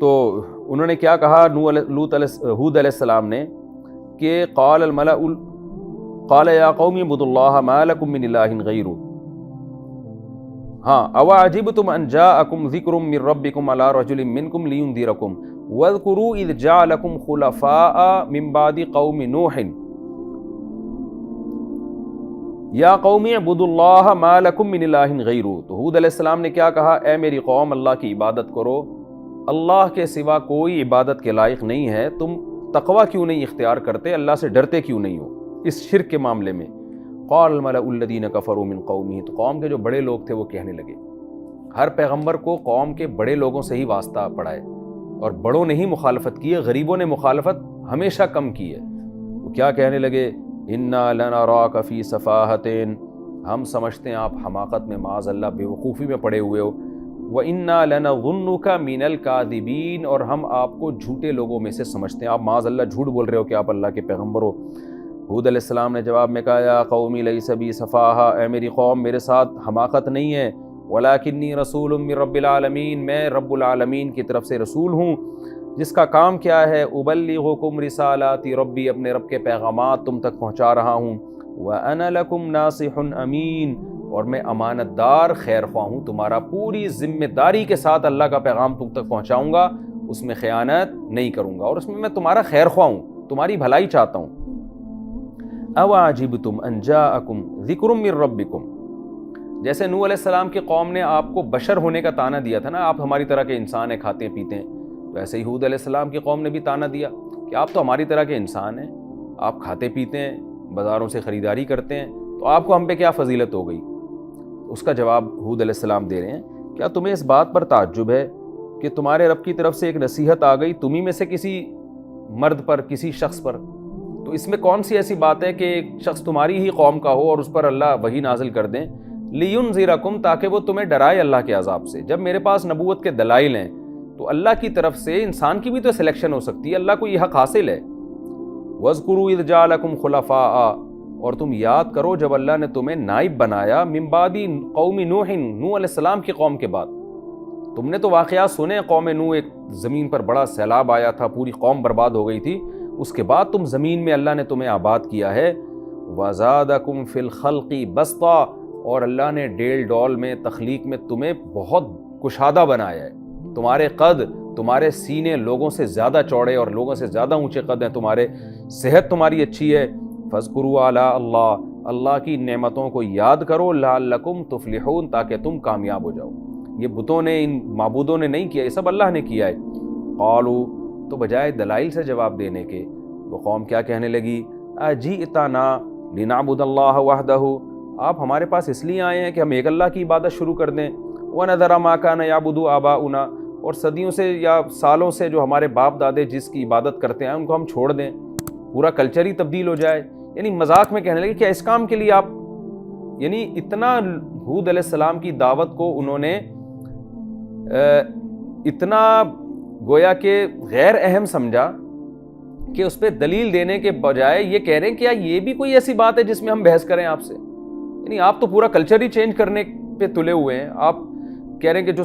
تو انہوں نے کیا کہا ہود علیہ السلام نے کہ قال الملأ قال یا قوم اعبدوا اللہ ما لکم من الہ غیرہ، ہاں اواعجبتم ان جاءکم ذکر من ربکم علی رجل منکم لینذرکم واذکروا اذ جعلکم خلفاء من بعد قوم نوح یا قوم اعبدوا اللہ ما لکم من الہ غیرہ۔ تو ہود علیہ السلام نے کیا کہا، اے میری قوم اللہ کی عبادت کرو، اللہ کے سوا کوئی عبادت کے لائق نہیں ہے، تم تقوی کیوں نہیں اختیار کرتے، اللہ سے ڈرتے کیوں نہیں ہو اس شرک کے معاملے میں۔ قال الملأ الذین کفروا من قومہ، تو قوم کے جو بڑے لوگ تھے وہ کہنے لگے، ہر پیغمبر کو قوم کے بڑے لوگوں سے ہی واسطہ پڑا ہے، اور بڑوں نے ہی مخالفت کی ہے، غریبوں نے مخالفت ہمیشہ کم کی ہے۔ وہ کیا کہنے لگے، انا لنراک فی سفاہۃ، ہم سمجھتے ہیں آپ حماقت میں، معاذ اللہ بے وقوفی میں پڑے ہوئے ہو، وَإِنَّا لَنَظُنُّكَ مِنَ الْكَاذِبِينَ، اور ہم آپ کو جھوٹے لوگوں میں سے سمجھتے ہیں، آپ معاذ اللہ جھوٹ بول رہے ہو کہ آپ اللہ کے پیغمبر ہو۔ ہود علیہ السلام نے جواب میں کہا، یا قومی لیس بی سفاہہ، اے میری قوم میرے ساتھ حماقت نہیں ہے، وَلَكِنِّي رَسُولٌ مِّن رَبِّ الْعَالَمِينَ، میں رب العالمین کی طرف سے رسول ہوں، جس کا کام کیا ہے، أُبَلِّغُكُمْ رِسَالَاتِ رَبِّي، اپنے رب کے پیغامات تم تک پہنچا رہا ہوں، وَأَنَا لَكُمْ نَاصِحٌ أَمِينٌ، اور میں امانت دار خیر خواہ ہوں، تمہارا پوری ذمہ داری کے ساتھ اللہ کا پیغام تم تک پہنچاؤں گا، اس میں خیانت نہیں کروں گا، اور اس میں تمہارا خیر خواہ ہوں، تمہاری بھلائی چاہتا ہوں۔ اواعجبتم ان جاءکم ذکر من ربکم، جیسے نوح علیہ السلام کی قوم نے آپ کو بشر ہونے کا طعنہ دیا تھا نا، آپ ہماری طرح کے انسان ہیں، کھاتے ہیں پیتے ہیں، تو ایسے ہی ہود علیہ السلام کی قوم نے بھی طعنہ دیا کہ آپ تو ہماری طرح کے انسان ہیں، آپ کھاتے پیتے ہیں، بازاروں سے خریداری کرتے ہیں، تو آپ کو ہم پہ کیا فضیلت ہو گئی؟ اس کا جواب ہود علیہ السلام دے رہے ہیں، کیا تمہیں اس بات پر تعجب ہے کہ تمہارے رب کی طرف سے ایک نصیحت آ گئی تمہیں میں سے کسی مرد پر، کسی شخص پر، تو اس میں کون سی ایسی بات ہے کہ ایک شخص تمہاری ہی قوم کا ہو اور اس پر اللہ وحی نازل کر دیں، لِيُنذِرَكُمْ، تاکہ وہ تمہیں ڈرائے اللہ کے عذاب سے۔ جب میرے پاس نبوت کے دلائل ہیں تو اللہ کی طرف سے انسان کی بھی تو سلیکشن ہو سکتی ہے، اللہ کو یہ حق حاصل ہے۔ وَاذْكُرُوا إِذْ جَعَلَكُمْ خُلَفَاءَ، اور تم یاد کرو جب اللہ نے تمہیں نائب بنایا، من بعد قوم نوح، نوح علیہ السلام کی قوم کے بعد۔ تم نے تو واقعات سنے، قوم نوح ایک زمین پر بڑا سیلاب آیا تھا، پوری قوم برباد ہو گئی تھی، اس کے بعد تم زمین میں اللہ نے تمہیں آباد کیا ہے۔ وَزَادَكُمْ فِي الْخَلْقِ بَسْطًا، اور اللہ نے ڈیل ڈول میں، تخلیق میں تمہیں بہت کشادہ بنایا ہے، تمہارے قد، تمہارے سینے لوگوں سے زیادہ چوڑے اور لوگوں سے زیادہ اونچے قد ہیں تمہارے، صحت تمہاری اچھی ہے۔ فَاذْكُرُوا آلَاءَ اللَّهِ، اللہ کی نعمتوں کو یاد کرو، لَعَلَّكُمْ تُفْلِحُونَ، تاکہ تم کامیاب ہو جاؤ۔ یہ بتوں نے، ان معبودوں نے نہیں کیا، یہ سب اللہ نے کیا ہے۔ قالوا، تو بجائے دلائل سے جواب دینے کے وہ قوم کیا کہنے لگی، اجئتنا لنعبد اللہ وحدہ، آپ ہمارے پاس اس لیے آئے ہیں کہ ہم ایک اللہ کی عبادت شروع کر دیں، وَنَذَرَ مَا كَانَ يَعْبُدُ آبَاؤُنَا، اور صدیوں سے یا سالوں سے جو ہمارے باپ دادے جس کی عبادت کرتے ہیں ان کو ہم چھوڑ دیں، پورا کلچر ہی تبدیل ہو جائے۔ یعنی مذاق میں کہنے لگے کیا اس کام کے لیے آپ، یعنی اتنا ہود علیہ السلام کی دعوت کو انہوں نے اتنا گویا کہ غیر اہم سمجھا کہ اس پہ دلیل دینے کے بجائے یہ کہہ رہے ہیں کیا یہ بھی کوئی ایسی بات ہے جس میں ہم بحث کریں آپ سے؟ یعنی آپ تو پورا کلچر ہی چینج کرنے پہ تلے ہوئے ہیں، آپ کہہ رہے ہیں کہ جو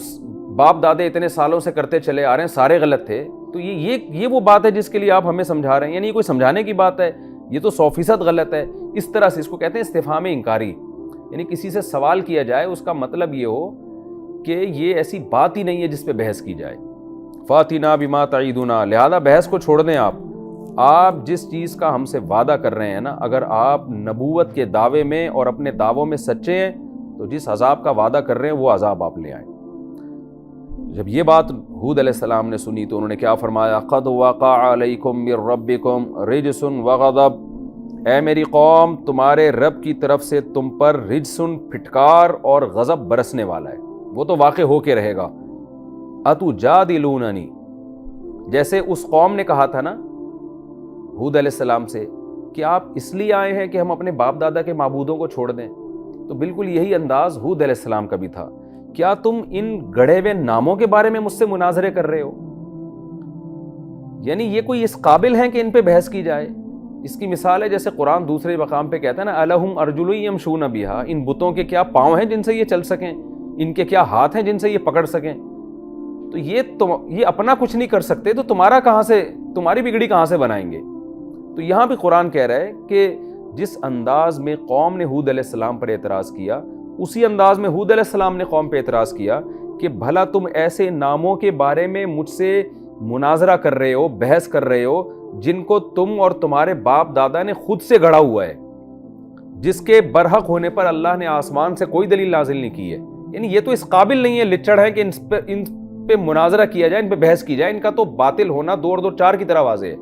باپ دادے اتنے سالوں سے کرتے چلے آ رہے ہیں سارے غلط تھے، تو یہ وہ بات ہے جس کے لیے آپ ہمیں سمجھا رہے ہیں؟ یعنی یہ کوئی سمجھانے کی بات ہے؟ یہ تو 100% غلط ہے۔ اس طرح سے اس کو کہتے ہیں استفہام انکاری، یعنی کسی سے سوال کیا جائے اس کا مطلب یہ ہو کہ یہ ایسی بات ہی نہیں ہے جس پہ بحث کی جائے۔ فاتنا بما تعیدنا، لہذا بحث کو چھوڑ دیں آپ جس چیز کا ہم سے وعدہ کر رہے ہیں نا، اگر آپ نبوت کے دعوے میں اور اپنے دعووں میں سچے ہیں تو جس عذاب کا وعدہ کر رہے ہیں وہ عذاب آپ لے آئیں۔ جب یہ بات ہود علیہ السلام نے سنی تو انہوں نے کیا فرمایا، قد وقع علیکم من ربکم رجس وغضب، اے میری قوم تمہارے رب کی طرف سے تم پر رجسن، پھٹکار اور غضب برسنے والا ہے، وہ تو واقع ہو کے رہے گا۔ اتجادلوننی، جیسے اس قوم نے کہا تھا نا ہود علیہ السلام سے کہ آپ اس لیے آئے ہیں کہ ہم اپنے باپ دادا کے معبودوں کو چھوڑ دیں، تو بالکل یہی انداز ہود علیہ السلام کا بھی تھا، کیا تم ان گڑھے ہوئے ناموں کے بارے میں مجھ سے مناظرے کر رہے ہو؟ یعنی یہ کوئی اس قابل ہیں کہ ان پہ بحث کی جائے؟ اس کی مثال ہے جیسے قرآن دوسرے مقام پہ کہتا ہے نا، الہم ارجل یمشون بہا، ان بتوں کے کیا پاؤں ہیں جن سے یہ چل سکیں، ان کے کیا ہاتھ ہیں جن سے یہ پکڑ سکیں؟ تو یہ اپنا کچھ نہیں کر سکتے تو تمہاری بگڑی کہاں سے بنائیں گے؟ تو یہاں بھی قرآن کہہ رہا ہے کہ جس انداز میں قوم نے ہود علیہ السلام پر اعتراض کیا، اسی انداز میں ہود علیہ السلام نے قوم پہ اعتراض کیا کہ بھلا تم ایسے ناموں کے بارے میں مجھ سے مناظرہ کر رہے ہو، بحث کر رہے ہو، جن کو تم اور تمہارے باپ دادا نے خود سے گڑھا ہوا ہے، جس کے برحق ہونے پر اللہ نے آسمان سے کوئی دلیل نازل نہیں کی ہے۔ یعنی یہ تو اس قابل نہیں ہے، لچڑ ہے کہ ان پہ مناظرہ کیا جائے، ان پہ بحث کی جائے۔ ان کا تو باطل ہونا 2 اور 2 4 کی طرح واضح ہے۔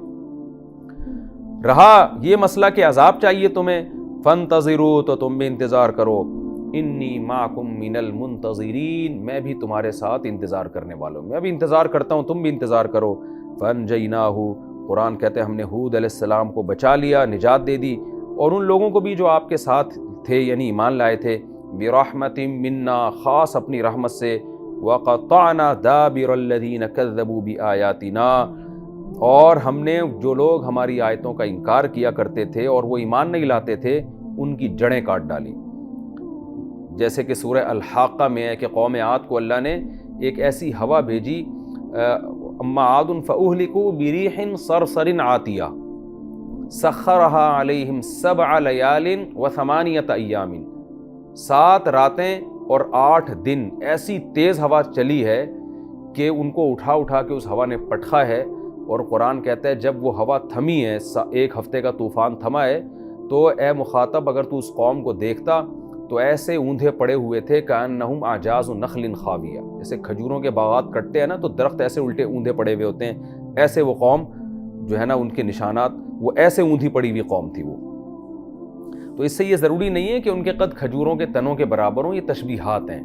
رہا یہ مسئلہ کہ عذاب چاہیے تمہیں، فانتظروا، تو تم بھی انتظار کرو، انی معکم من المنتظرین، میں بھی تمہارے ساتھ انتظار کرنے والوں، میں بھی انتظار کرتا ہوں، تم بھی انتظار کرو۔ فانجیناہ، قرآن کہتے ہیں ہم نے ہود علیہ السلام کو بچا لیا، نجات دے دی، اور ان لوگوں کو بھی جو آپ کے ساتھ تھے، یعنی ایمان لائے تھے، برحمت منا، خاص اپنی رحمت سے، وقطعنا دابر الذین کذبوا بآیاتنا، اور ہم نے جو لوگ ہماری آیتوں کا انکار کیا کرتے تھے اور وہ ایمان نہیں لاتے تھے، ان کی جڑیں کاٹ ڈالی۔ جیسے کہ سورہ الحاقہ میں ہے کہ قوم عاد کو اللہ نے ایک ایسی ہوا بھیجی، اما عاد فاہلکوا بریح صرصر عاتیہ سخرہا علیہم 7 لیال و8 ایام، 7 راتیں اور 8 دن ایسی تیز ہوا چلی ہے کہ ان کو اٹھا اٹھا کے اس ہوا نے پٹخا ہے۔ اور قرآن کہتا ہے جب وہ ہوا تھمی ہے، 1 ہفتے کا طوفان تھما ہے، تو اے مخاطب اگر تو اس قوم کو دیکھتا تو ایسے اوندھے پڑے ہوئے تھے کأنہم اعجاز نخل خاویہ، جیسے کھجوروں کے باغات کٹتے ہیں نا تو درخت ایسے الٹے اوندھے پڑے ہوئے ہوتے ہیں، ایسے وہ قوم جو ہے نا، ان کے نشانات، وہ ایسے اوندھی پڑی ہوئی قوم تھی وہ۔ تو اس سے یہ ضروری نہیں ہے کہ ان کے قد کھجوروں کے تنوں کے برابر ہوں، یہ تشبیہات ہیں۔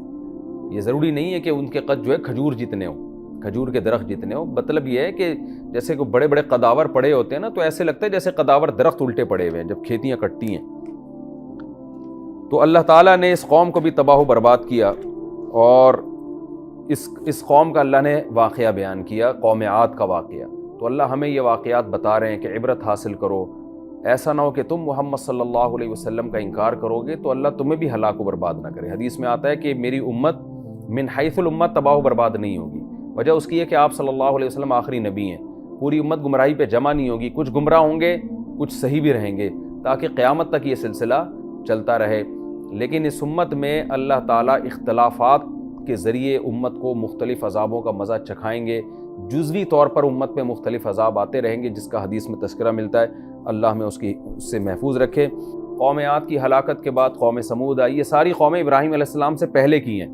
یہ ضروری نہیں ہے کہ ان کے قد جو ہے کھجور جتنے ہوں، کھجور کے درخت جتنے ہوں۔ مطلب یہ ہے کہ جیسے کہ بڑے بڑے قداور پڑے ہوتے ہیں نا، تو ایسے لگتا ہے جیسے قداور درخت الٹے پڑے ہوئے ہیں جب کھیتیاں کٹتی ہیں۔ تو اللہ تعالیٰ نے اس قوم کو بھی تباہ و برباد کیا، اور اس قوم کا اللہ نے واقعہ بیان کیا، قوم عاد کا واقعہ۔ تو اللہ ہمیں یہ واقعات بتا رہے ہیں کہ عبرت حاصل کرو، ایسا نہ ہو کہ تم محمد صلی اللہ علیہ وسلم کا انکار کرو گے تو اللہ تمہیں بھی ہلاک و برباد نہ کرے۔ حدیث میں آتا ہے کہ میری امت من حیث الامت تباہ و برباد نہیں ہوگی، وجہ اس کی ہے کہ آپ صلی اللہ علیہ وسلم آخری نبی ہیں، پوری امت گمراہی پہ جمع نہیں ہوگی، کچھ گمراہ ہوں گے، کچھ صحیح بھی رہیں گے، تاکہ قیامت تک یہ سلسلہ چلتا رہے۔ لیکن اس امت میں اللہ تعالیٰ اختلافات کے ذریعے امت کو مختلف عذابوں کا مزہ چکھائیں گے، جزوی طور پر امت میں مختلف عذاب آتے رہیں گے، جس کا حدیث میں تذکرہ ملتا ہے۔ اللہ ہمیں اس سے محفوظ رکھے۔ قوم عاد کی ہلاکت کے بعد قوم سمود آئی، یہ ساری قومیں ابراہیم علیہ السلام سے پہلے کی ہیں۔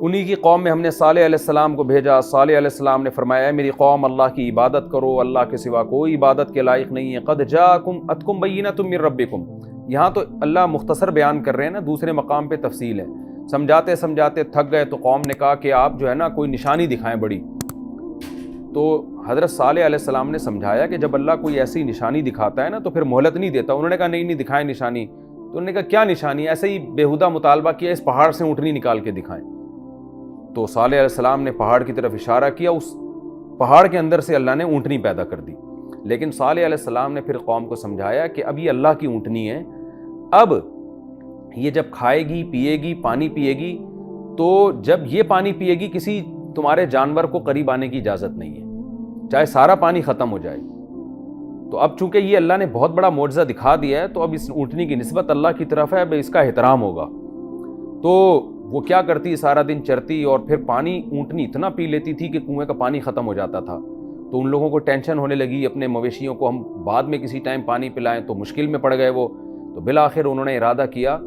انہی کی قوم میں ہم نے صالح علیہ السلام کو بھیجا۔ صالح علیہ السلام نے فرمایا، اے میری قوم، اللہ کی عبادت کرو، اللہ کے سوا کوئی عبادت کے لائق نہیں ہے۔ قد جاءکم اتکم بینۃ من ربکم، یہاں تو اللہ مختصر بیان کر رہے ہیں نا، دوسرے مقام پہ تفصیل ہے۔ سمجھاتے سمجھاتے تھک گئے تو قوم نے کہا کہ آپ جو ہے نا کوئی نشانی دکھائیں بڑی۔ تو حضرت صالح علیہ السلام نے سمجھایا کہ جب اللہ کوئی ایسی نشانی دکھاتا ہے نا تو پھر مہلت نہیں دیتا۔ انہوں نے کہا نہیں دکھائیں نشانی۔ تو انہوں نے کہا کیا نشانی؟ ایسے ہی بیہودہ مطالبہ کیا، اس پہاڑ سے اونٹنی نکال کے دکھائیں۔ تو صالح علیہ السلام نے پہاڑ کی طرف اشارہ کیا، اس پہاڑ کے اندر سے اللہ نے اونٹنی پیدا کر دی۔ لیکن صالح علیہ السلام نے پھر قوم کو سمجھایا کہ اب یہ اللہ کی اونٹنی ہے، اب یہ جب کھائے گی، پیے گی، پانی پیے گی، تو جب یہ پانی پیے گی کسی تمہارے جانور کو قریب آنے کی اجازت نہیں ہے، چاہے سارا پانی ختم ہو جائے۔ تو اب چونکہ یہ اللہ نے بہت بڑا معجزہ دکھا دیا ہے، تو اب اس اونٹنی کی نسبت اللہ کی طرف ہے، اب اس کا احترام ہوگا۔ تو وہ کیا کرتی، سارا دن چرتی، اور پھر پانی اونٹنی اتنا پی لیتی تھی کہ کنویں کا پانی ختم ہو جاتا تھا۔ تو ان لوگوں کو ٹینشن ہونے لگی، اپنے مویشیوں کو ہم بعد میں کسی ٹائم پانی پلائیں، تو مشکل میں پڑ گئے وہ۔ تو بالآخر انہوں نے ارادہ کیا،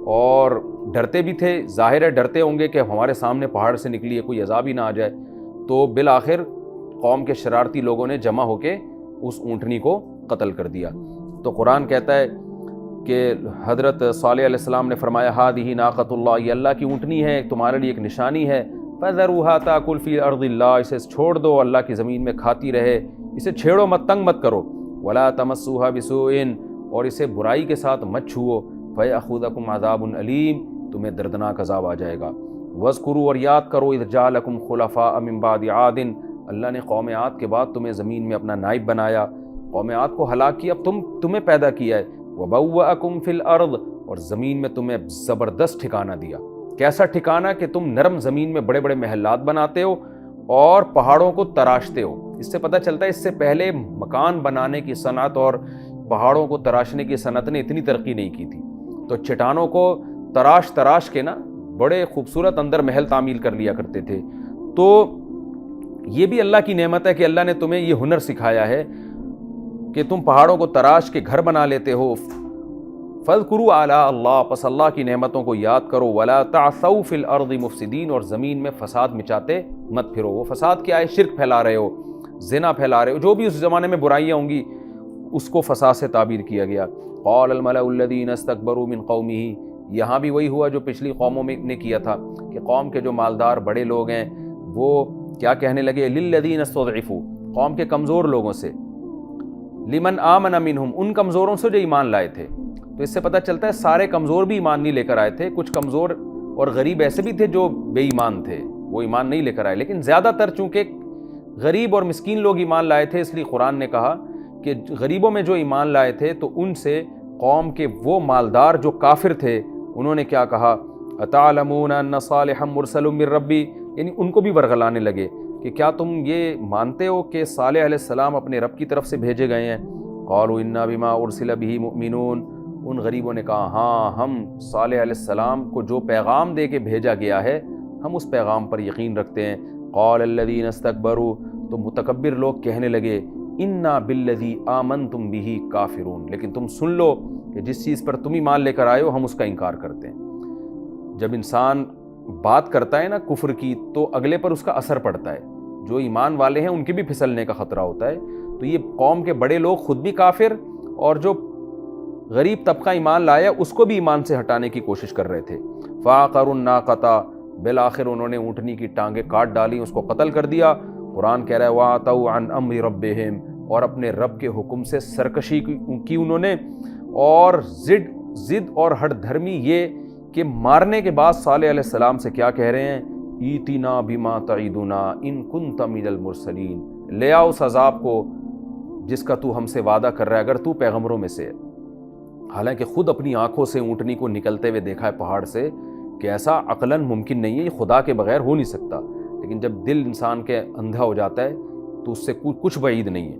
اور ڈرتے بھی تھے، ظاہر ہے ڈرتے ہوں گے کہ ہمارے سامنے پہاڑ سے نکلی ہے، کوئی عذاب ہی نہ آ جائے۔ تو بالآخر قوم کے شرارتی لوگوں نے جمع ہو کے اس اونٹنی کو قتل کر دیا۔ تو قرآن کہتا ہے کہ حضرت صالح علیہ السلام نے فرمایا، ہذہ ناقۃ اللہ، یہ اللہ کی اونٹنی ہے، تمہارے لیے ایک نشانی ہے، فذروها تاکل فی ارض اللہ، اسے چھوڑ دو، اللہ کی زمین میں کھاتی رہے، اسے چھیڑو مت، تنگ مت کرو، ولا تمسوها بسوء، اور اسے برائی کے ساتھ مت چھوؤ، فیأخذکم عذاب علیم، تمہیں دردناک عذاب آ جائے گا۔ واذکروا، اور یاد کرو، اذ جعلکم خلفاء من بعد عاد، اللہ نے قوم عاد کے بعد تمہیں زمین میں اپنا نائب بنایا، قوم عاد کو ہلاک کیا، اب تمہیں پیدا کیا ہے، وبوأکم فی الارض، اور زمین میں تمہیں زبردست ٹھکانہ دیا۔ کیسا ٹھکانہ کہ تم نرم زمین میں بڑے بڑے محلات بناتے ہو، اور پہاڑوں کو تراشتے ہو۔ اس سے پتہ چلتا ہے اس سے پہلے مکان بنانے کی صنعت اور پہاڑوں کو تراشنے کی صنعت نے اتنی ترقی نہیں کی تھی، تو چٹانوں کو تراش کے نا بڑے خوبصورت اندر محل تعمیل کر لیا کرتے تھے۔ تو یہ بھی اللہ کی نعمت ہے کہ اللہ نے تمہیں یہ ہنر سکھایا ہے کہ تم پہاڑوں کو تراش کے گھر بنا لیتے ہو۔ فاذکروا آلاء اللہ، پس اللہ کی نعمتوں کو یاد کرو، ولا تعثوا فی الارض مفسدین، اور زمین میں فساد مچاتے مت پھرو۔ وہ فساد کیا ہے؟ شرک پھیلا رہے ہو، زنا پھیلا رہے ہو، جو بھی اس زمانے میں برائیاں ہوں گی اس کو فساد سے تعبیر کیا گیا۔ قال الملأ الذین استکبروا من قومہ، یہاں بھی وہی ہوا جو پچھلی قوموں میں نے کیا تھا کہ قوم کے جو مالدار بڑے لوگ ہیں وہ کیا کہنے لگے؟ للذین استضعفوا، قوم کے کمزور لوگوں سے، لمن آمن منہم، ان کمزوروں سے جو ایمان لائے تھے۔ تو اس سے پتہ چلتا ہے سارے کمزور بھی ایمان نہیں لے کر آئے تھے، کچھ کمزور اور غریب ایسے بھی تھے جو بے ایمان تھے، وہ ایمان نہیں لے کر آئے، لیکن زیادہ تر چونکہ غریب اور مسکین لوگ ایمان لائے تھے، اس لیے قرآن نے کہا کہ غریبوں میں جو ایمان لائے تھے تو ان سے قوم کے وہ مالدار جو کافر تھے انہوں نے کیا کہا؟ اتعلمون ان صالحا مرسل من ربی، یعنی ان کو بھی ورغلانے لگے کہ کیا تم یہ مانتے ہو کہ صالح علیہ السلام اپنے رب کی طرف سے بھیجے گئے ہیں؟ قالوا انا بما ارسل به مؤمنون، ان غریبوں نے کہا ہاں ہم صالح علیہ السلام کو جو پیغام دے کے بھیجا گیا ہے ہم اس پیغام پر یقین رکھتے ہیں۔ قال الذین استکبروا، تو متکبر لوگ کہنے لگے انا بالذی آمنتم به کافرون، لیکن تم سن لو کہ جس چیز پر تم ایمان لے کر آئے ہو ہم اس کا انکار کرتے ہیں۔ جب انسان بات کرتا ہے نا کفر کی تو اگلے پر اس کا اثر پڑتا ہے، جو ایمان والے ہیں ان کے بھی پھسلنے کا خطرہ ہوتا ہے۔ تو یہ قوم کے بڑے لوگ خود بھی کافر اور جو غریب طبقہ ایمان لایا اس کو بھی ایمان سے ہٹانے کی کوشش کر رہے تھے۔ فعقروا الناقۃ، بالآخر انہوں نے اونٹنی کی ٹانگیں کاٹ ڈالی، اس کو قتل کر دیا۔ قرآن کہہ رہا ہے وَعَتَوْا عَنْ أَمْرِ رَبِّهِمْ، اور اپنے رب کے حکم سے سرکشی کی انہوں نے، اور ضد اور ہٹ دھرمی یہ کہ مارنے کے بعد صالح علیہ السلام سے کیا کہہ رہے ہیں؟ ایتنا بما تعیدنا ان کنت من المرسلین، لے آؤ اس عذاب کو جس کا تو ہم سے وعدہ کر رہا ہے اگر تو پیغمبروں میں سے ہے۔ حالانکہ خود اپنی آنکھوں سے اونٹنی کو نکلتے ہوئے دیکھا ہے پہاڑ سے کہ ایسا عقلاً ممکن نہیں ہے، یہ خدا کے بغیر ہو نہیں سکتا، لیکن جب دل انسان کے اندھا ہو جاتا ہے تو اس سے کچھ بعید نہیں ہے۔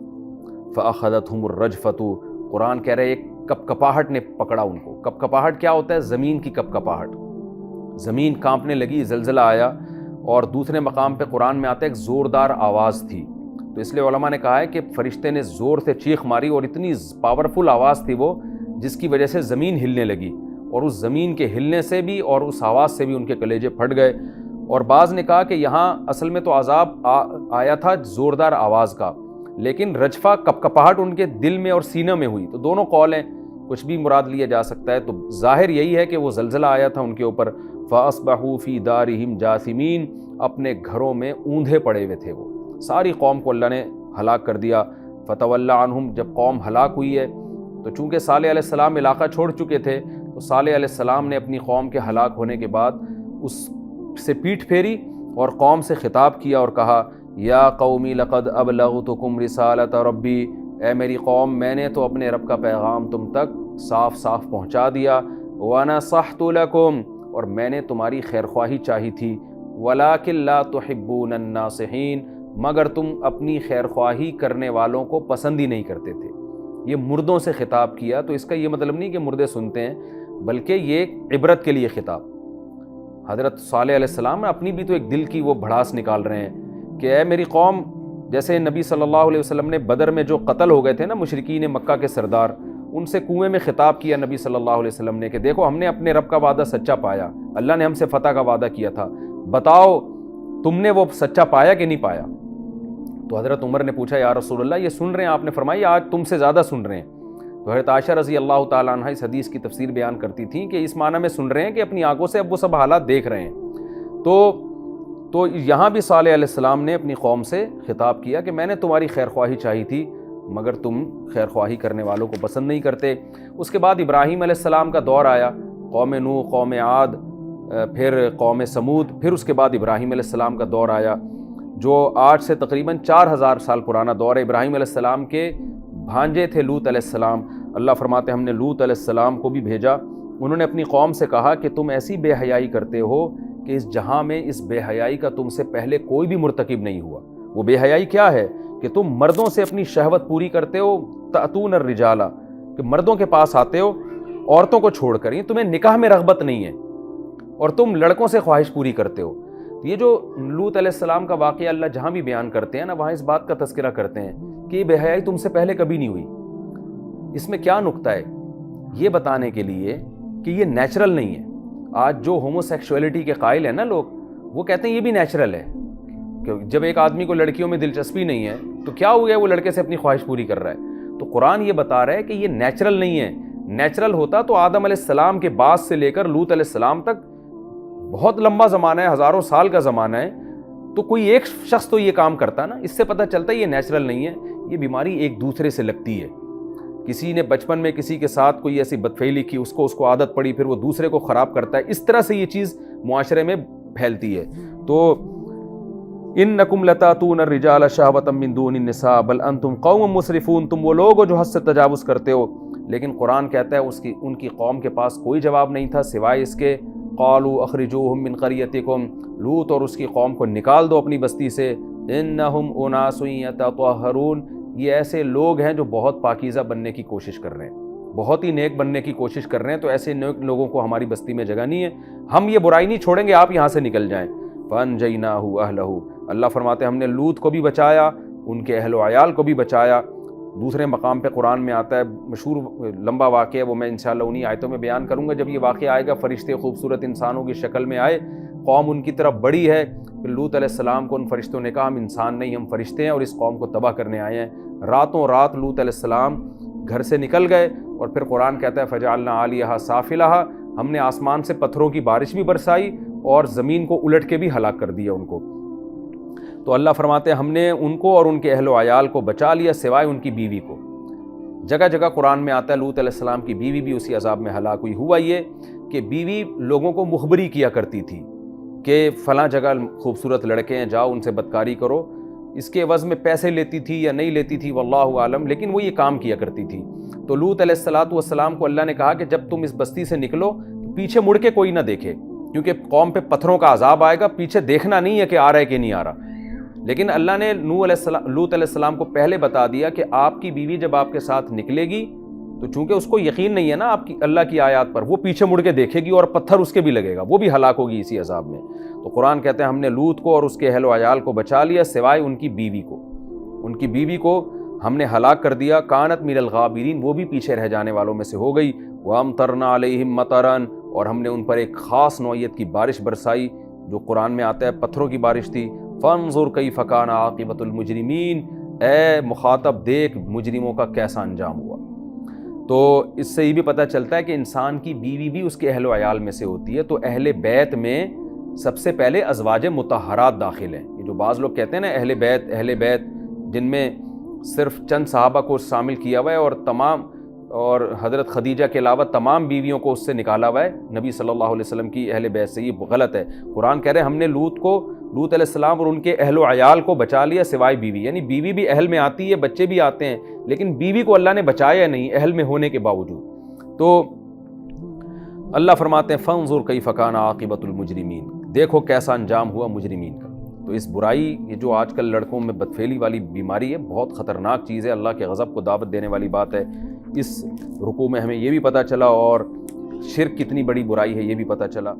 فَأَخَذَتْهُمُ الرَّجْفَةُ، قرآن کہہ رہے ایک کپکپاہٹ نے پکڑا ان کو۔ کپکپاہٹ کیا ہوتا ہے؟ زمین کی کپکپاہٹ، زمین کانپنے لگی، زلزلہ آیا۔ اور دوسرے مقام پہ قرآن میں آتا ہے ایک زوردار آواز تھی، تو اس لیے علماء نے کہا ہے کہ فرشتے نے زور سے چیخ ماری اور اتنی پاورفل آواز تھی وہ جس کی وجہ سے زمین ہلنے لگی، اور اس زمین کے ہلنے سے بھی اور اس آواز سے بھی ان کے کلیجے پھٹ گئے۔ اور بعض نے کہا کہ یہاں اصل میں تو عذاب آیا تھا زوردار آواز کا، لیکن رجفہ کپکپاہٹ ان کے دل میں اور سینہ میں ہوئی، تو دونوں قول ہیں، کچھ بھی مراد لیا جا سکتا ہے۔ تو ظاہر یہی ہے کہ وہ زلزلہ آیا تھا ان کے اوپر۔ فَأَصْبَحُوا فِي دَارِهِمْ جَاثِمِينَ، اپنے گھروں میں اوندھے پڑے ہوئے تھے وہ، ساری قوم کو اللہ نے ہلاک کر دیا۔ فَتَوَلَّ عَنْهُمْ، جب قوم ہلاک ہوئی ہے تو چونکہ صالح علیہ السلام علاقہ چھوڑ چکے تھے تو صالح علیہ السلام نے اپنی قوم کے ہلاک ہونے کے بعد اس سے پیٹھ پھیری اور قوم سے خطاب کیا اور کہا یا قومی لقد ابلغتکم رسالۃ ربی، اے میری قوم میں نے تو اپنے رب کا پیغام تم تک صاف صاف پہنچا دیا۔ ونصحت لکم، اور میں نے تمہاری خیر خواہی چاہی تھی۔ ولکن لا تحبون الناصحین، مگر تم اپنی خیر خواہی کرنے والوں کو پسند ہی نہیں کرتے تھے۔ یہ مردوں سے خطاب کیا، تو اس کا یہ مطلب نہیں کہ مردے سنتے ہیں، بلکہ یہ عبرت کے لیے خطاب۔ حضرت صالح علیہ السلام اپنی بھی تو ایک دل کی وہ بھڑاس نکال رہے ہیں کہ اے میری قوم، جیسے نبی صلی اللہ علیہ وسلم نے بدر میں جو قتل ہو گئے تھے نا مشرکین مکہ کے سردار، ان سے کنویں میں خطاب کیا نبی صلی اللہ علیہ وسلم نے کہ دیکھو ہم نے اپنے رب کا وعدہ سچا پایا، اللہ نے ہم سے فتح کا وعدہ کیا تھا، بتاؤ تم نے وہ سچا پایا کہ نہیں پایا؟ تو حضرت عمر نے پوچھا یا رسول اللہ یہ سن رہے ہیں؟ آپ نے فرمایا آج تم سے زیادہ سن رہے ہیں۔ تو حضرت عائشہ رضی اللہ تعالیٰ عنہ اس حدیث کی تفسیر بیان کرتی تھیں کہ اس معنی میں سن رہے ہیں کہ اپنی آنکھوں سے اب وہ سب حالات دیکھ رہے ہیں۔ تو یہاں بھی صالح علیہ السلام نے اپنی قوم سے خطاب کیا کہ میں نے تمہاری خیر خواہی چاہی تھی مگر تم خیر خواہی کرنے والوں کو پسند نہیں کرتے۔ اس کے بعد ابراہیم علیہ السلام کا دور آیا، قوم نوح، قوم عاد، پھر قوم سمود، پھر اس کے بعد ابراہیم علیہ السلام کا دور آیا جو آج سے تقریباً 4000 سال پرانا دور ہے۔ ابراہیم علیہ السلام کے بھانجے تھے لوط علیہ السلام، اللہ فرماتے ہیں ہم نے لوط علیہ السلام کو بھی بھیجا۔ انہوں نے اپنی قوم سے کہا کہ تم ایسی بے حیائی کرتے ہو کہ اس جہاں میں اس بے حیائی کا تم سے پہلے کوئی بھی مرتکب نہیں ہوا۔ وہ بے حیائی کیا ہے کہ تم مردوں سے اپنی شہوت پوری کرتے ہو، تأتون الرجالہ، کہ مردوں کے پاس آتے ہو عورتوں کو چھوڑ کر، یہ تمہیں نکاح میں رغبت نہیں ہے اور تم لڑکوں سے خواہش پوری کرتے ہو۔ یہ جو لوط علیہ السلام کا واقعہ اللہ جہاں بھی بیان کرتے ہیں نا، وہاں اس بات کا تذکرہ کرتے ہیں کہ یہ بے حیائی تم سے پہلے کبھی نہیں ہوئی۔ اس میں کیا نکتہ ہے؟ یہ بتانے کے لیے کہ یہ نیچرل نہیں ہے۔ آج جو ہومو سیکشولیٹی کے قائل ہیں نا لوگ، وہ کہتے ہیں یہ بھی نیچرل ہے، کہ جب ایک آدمی کو لڑکیوں میں دلچسپی نہیں ہے تو کیا ہو گیا، وہ لڑکے سے اپنی خواہش پوری کر رہا ہے۔ تو قرآن یہ بتا رہا ہے کہ یہ نیچرل نہیں ہے۔ نیچرل ہوتا تو آدم علیہ السلام کے بعد سے لے کر لوط علیہ السلام تک بہت لمبا زمانہ ہے، ہزاروں سال کا زمانہ ہے، تو کوئی ایک شخص تو یہ کام کرتا نا، اس سے پتہ چلتا ہے یہ نیچرل نہیں ہے، یہ بیماری ایک دوسرے سے لگتی ہے۔ کسی نے بچپن میں کسی کے ساتھ کوئی ایسی بدفعلی کی، اس کو عادت پڑی، پھر وہ دوسرے کو خراب کرتا ہے، اس طرح سے یہ چیز معاشرے میں پھیلتی ہے۔ تو انکم لتاتون الرجال شہوۃ من دون النساء بل انتم قوم مسرفون، تم وہ لوگ ہو جو حد سے تجاوز کرتے ہو۔ لیکن قرآن کہتا ہے ان کی قوم کے پاس کوئی جواب نہیں تھا سوائے اس کے قالوا اخرجوہم من قریتکم، لوط اور اس کی قوم کو نکال دو اپنی بستی سے، انہم اناس یتطہرون، یہ ایسے لوگ ہیں جو بہت پاکیزہ بننے کی کوشش کر رہے ہیں، بہت ہی نیک بننے کی کوشش کر رہے ہیں، تو ایسے نیک لوگوں کو ہماری بستی میں جگہ نہیں ہے، ہم یہ برائی نہیں چھوڑیں گے، آپ یہاں سے نکل جائیں۔ فانجیناہ اہلہ، اللہ فرماتے ہیں ہم نے لوط کو بھی بچایا، ان کے اہل و عیال کو بھی بچایا۔ دوسرے مقام پہ قرآن میں آتا ہے، مشہور لمبا واقعہ ہے، وہ میں انشاءاللہ انہی آیتوں میں بیان کروں گا۔ جب یہ واقعہ آئے گا، فرشتے خوبصورت انسانوں کی شکل میں آئے، قوم ان کی طرف بڑی ہے، پھر لوط علیہ السلام کو ان فرشتوں نے کہا ہم انسان نہیں، ہم فرشتے ہیں اور اس قوم کو تباہ کرنے آئے ہیں۔ راتوں رات لوط علیہ السلام گھر سے نکل گئے، اور پھر قرآن کہتا ہے فجعلنا عالیہا سافلہا، ہم نے آسمان سے پتھروں کی بارش بھی برسائی اور زمین کو الٹ کے بھی ہلاک کر دیا ان کو۔ تو اللہ فرماتے ہیں ہم نے ان کو اور ان کے اہل و عیال کو بچا لیا سوائے ان کی بیوی کو۔ جگہ جگہ قرآن میں آتا ہے لوط علیہ السلام کی بیوی بھی اسی عذاب میں ہلاک ہوئی۔ ہوا یہ کہ بیوی لوگوں کو مخبری کیا کرتی تھی کہ فلاں جگہ خوبصورت لڑکے ہیں، جاؤ ان سے بدکاری کرو، اس کے عوض میں پیسے لیتی تھی یا نہیں لیتی تھی واللہ عالم، لیکن وہ یہ کام کیا کرتی تھی۔ تو لوط علیہ السلام کو اللہ نے کہا کہ جب تم اس بستی سے نکلو تو پیچھے مڑ کے کوئی نہ دیکھے، کیونکہ قوم پہ پتھروں کا عذاب آئے گا، پیچھے دیکھنا نہیں ہے کہ آ رہا ہے کہ نہیں آ رہا۔ لیکن اللہ نے لوط علیہ السلام کو پہلے بتا دیا کہ آپ کی بیوی جب آپ کے ساتھ نکلے گی تو چونکہ اس کو یقین نہیں ہے نا آپ کی اللہ کی آیات پر، وہ پیچھے مڑ کے دیکھے گی اور پتھر اس کے بھی لگے گا، وہ بھی ہلاک ہوگی اسی عذاب میں۔ تو قرآن کہتے ہیں ہم نے لوط کو اور اس کے اہل و عیال کو بچا لیا سوائے ان کی بیوی کو، ان کی بیوی کو ہم نے ہلاک کر دیا۔ کانت من الغابرین، وہ بھی پیچھے رہ جانے والوں میں سے ہو گئی۔ وامطرنا علیہم مطرا، اور ہم نے ان پر ایک خاص نوعیت کی بارش برسائی جو قرآن میں آتا ہے پتھروں کی بارش تھی۔ فانظر کیف کان عاقبۃ المجرمین، اے مخاطب دیکھ مجرموں کا کیسا انجام ہوا۔ تو اس سے یہ بھی پتہ چلتا ہے کہ انسان کی بیوی بھی اس کے اہل و عیال میں سے ہوتی ہے۔ تو اہل بیت میں سب سے پہلے ازواج مطہرات داخل ہیں۔ یہ جو بعض لوگ کہتے ہیں نا اہل بیت جن میں صرف چند صحابہ کو شامل کیا ہوا ہے اور حضرت خدیجہ کے علاوہ تمام بیویوں کو اس سے نکالا ہوا ہے نبی صلی اللہ علیہ وسلم کی اہل بیت سے، یہ غلط ہے۔ قرآن کہہ رہے ہیں ہم نے لوط علیہ السلام اور ان کے اہل و عیال کو بچا لیا سوائے بیوی، یعنی بیوی بھی اہل میں آتی ہے، بچے بھی آتے ہیں، لیکن بیوی کو اللہ نے بچایا نہیں اہل میں ہونے کے باوجود۔ تو اللہ فرماتے ہیں فانظر کیف کان عاقبۃ المجرمین، دیکھو کیسا انجام ہوا مجرمین کا۔ تو اس برائی، یہ جو آج کل لڑکوں میں بدفعلی والی بیماری ہے، بہت خطرناک چیز ہے، اللہ کے غضب کو دعوت دینے والی بات ہے۔ اس رکوع میں ہمیں یہ بھی پتہ چلا اور شرک کتنی بڑی برائی ہے یہ بھی پتہ چلا۔